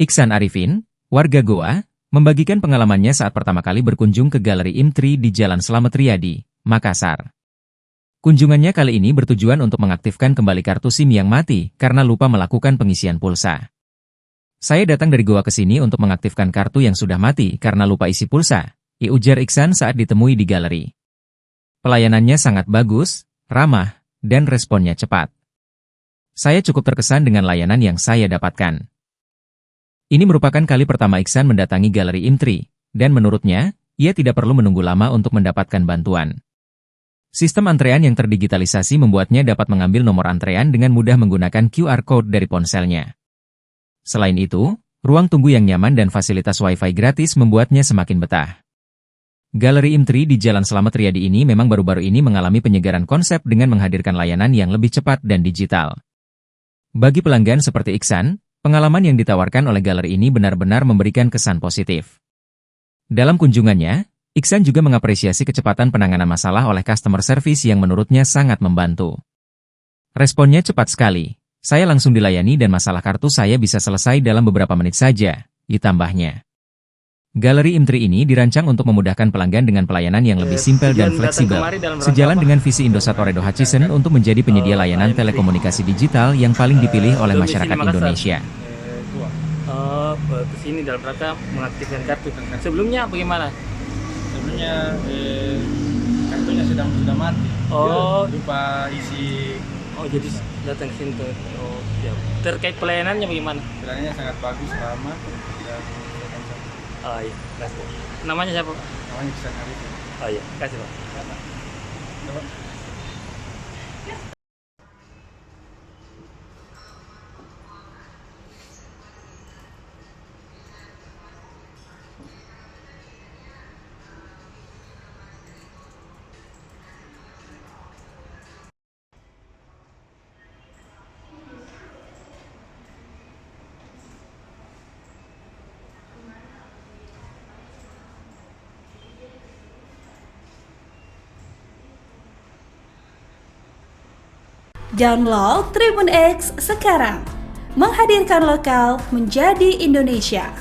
Iksan Arifin, warga Goa, membagikan pengalamannya saat pertama kali berkunjung ke Galeri IM3 di Jalan Slamet Riyadi, Makassar. Kunjungannya kali ini bertujuan untuk mengaktifkan kembali kartu SIM yang mati karena lupa melakukan pengisian pulsa. Saya datang dari Goa ke sini untuk mengaktifkan kartu yang sudah mati karena lupa isi pulsa, ujar Iksan saat ditemui di galeri. Pelayanannya sangat bagus, ramah, dan responnya cepat. Saya cukup terkesan dengan layanan yang saya dapatkan. Ini merupakan kali pertama Iksan mendatangi Galeri IM3, dan menurutnya, ia tidak perlu menunggu lama untuk mendapatkan bantuan. Sistem antrean yang terdigitalisasi membuatnya dapat mengambil nomor antrean dengan mudah menggunakan QR Code dari ponselnya. Selain itu, ruang tunggu yang nyaman dan fasilitas Wi-Fi gratis membuatnya semakin betah. Galeri IM3 di Jalan Slamet Riyadi ini memang baru-baru ini mengalami penyegaran konsep dengan menghadirkan layanan yang lebih cepat dan digital. Bagi pelanggan seperti Iksan, pengalaman yang ditawarkan oleh galeri ini benar-benar memberikan kesan positif. Dalam kunjungannya, Iksan juga mengapresiasi kecepatan penanganan masalah oleh customer service yang menurutnya sangat membantu. Responnya cepat sekali, saya langsung dilayani dan masalah kartu saya bisa selesai dalam beberapa menit saja, ditambahnya. Galeri IM3 ini dirancang untuk memudahkan pelanggan dengan pelayanan yang lebih simpel dan fleksibel, sejalan dengan visi Indosat Ooredoo Hutchison untuk menjadi penyedia layanan telekomunikasi digital yang paling dipilih oleh masyarakat Indonesia. Ke sini dalam rangka mengaktifkan kartu. Sebelumnya bagaimana? Sebelumnya kartunya sudah mati. Lupa isi. Oh, jadi datang ke sini tuh. Oh, ya. Terkait pelayanannya bagaimana? Pelayanannya sangat bagus, ramah. Oh iya, kasih. Namanya siapa? Namanya Iksan Arifin. Oh iya, kasih Pak. Download Tribun X sekarang, menghadirkan lokal menjadi Indonesia.